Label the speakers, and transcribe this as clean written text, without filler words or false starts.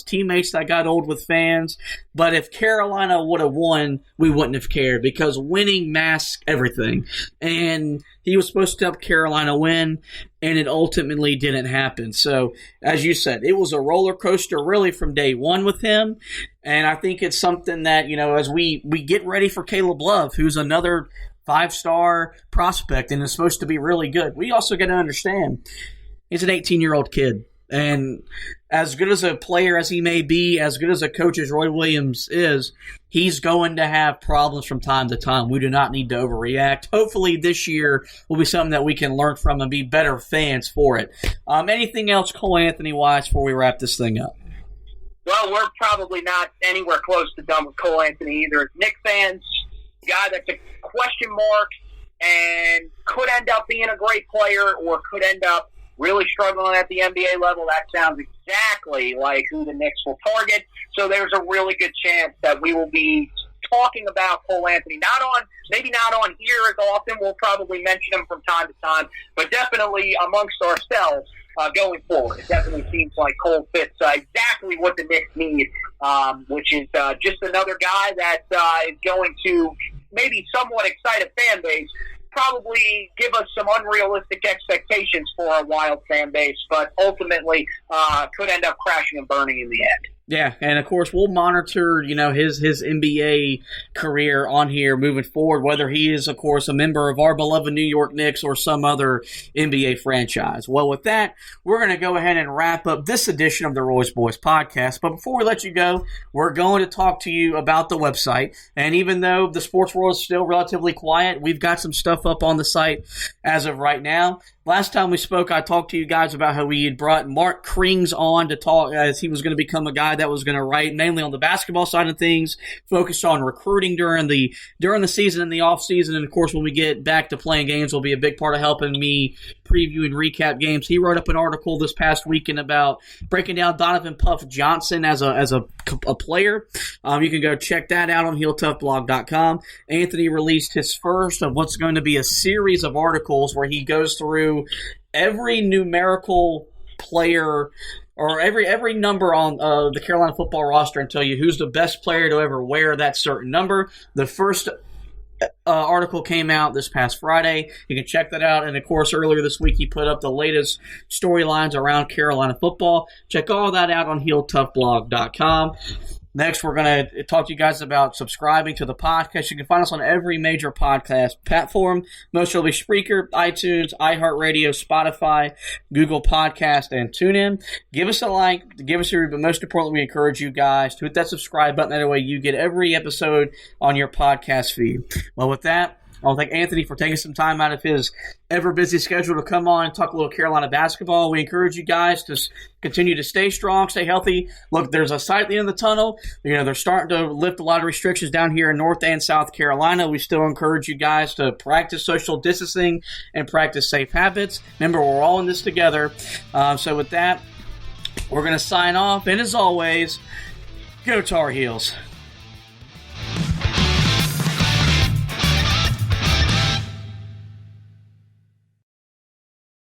Speaker 1: teammates that got old with fans. But if Carolina would have won, we wouldn't have cared because winning masks everything. And he was supposed to help Carolina win, and it ultimately didn't happen. So, as you said, it was a roller coaster really from day one with him. And I think it's something that, as we get ready for Caleb Love, who's another 5-star prospect and is supposed to be really good, we also got to understand he's an 18-year-old kid. And as good as a player as he may be, as good as a coach as Roy Williams is, he's going to have problems from time to time. We do not need to overreact. Hopefully this year will be something that we can learn from and be better fans for it. Anything else Cole Anthony-wise before we wrap this thing up?
Speaker 2: Well, we're probably not anywhere close to done with Cole Anthony either. As Knicks fans, a guy that's a question mark and could end up being a great player or could end up really struggling at the NBA level. That sounds exactly like who the Knicks will target. So there's a really good chance that we will be talking about Cole Anthony. Maybe not on here as often. We'll probably mention him from time to time, but definitely amongst ourselves going forward. It definitely seems like Cole fits exactly what the Knicks need, which is just another guy that is going to maybe somewhat excite a fan base, probably give us some unrealistic expectations for our Wild fan base, but ultimately could end up crashing and burning in the end.
Speaker 1: Yeah, and of course we'll monitor, his NBA career on here moving forward, whether he is, of course, a member of our beloved New York Knicks or some other NBA franchise. Well, with that, we're going to go ahead and wrap up this edition of the Roy's Boys podcast. But before we let you go, we're going to talk to you about the website. And even though the sports world is still relatively quiet, we've got some stuff up on the site as of right now. Last time we spoke, I talked to you guys about how we had brought Mark Krings on to talk as he was going to become a guy that was going to write mainly on the basketball side of things, focus on recruiting during the season and the off season. And of course, when we get back to playing games, will be a big part of helping me preview and recap games. He wrote up an article this past weekend about breaking down Donovan Puff Johnson as a player. You can go check that out on HeelToughBlog.com. Anthony released his first of what's going to be a series of articles where he goes through every numerical player or every number on the Carolina football roster and tell you who's the best player to ever wear that certain number. The first article came out this past Friday. You can check that out. And, of course, earlier this week he put up the latest storylines around Carolina football. Check all that out on HeelToughBlog.com. Next, we're going to talk to you guys about subscribing to the podcast. You can find us on every major podcast platform, most notably Spreaker, iTunes, iHeartRadio, Spotify, Google Podcast, and TuneIn. Give us a like, give us a review, but most importantly, we encourage you guys to hit that subscribe button. That way you get every episode on your podcast feed. Well, with that, I want to thank Anthony for taking some time out of his ever-busy schedule to come on and talk a little Carolina basketball. We encourage you guys to continue to stay strong, stay healthy. Look, there's a sight at the end of the tunnel. They're starting to lift a lot of restrictions down here in North and South Carolina. We still encourage you guys to practice social distancing and practice safe habits. Remember, we're all in this together. So with that, we're going to sign off. And as always, go Tar Heels.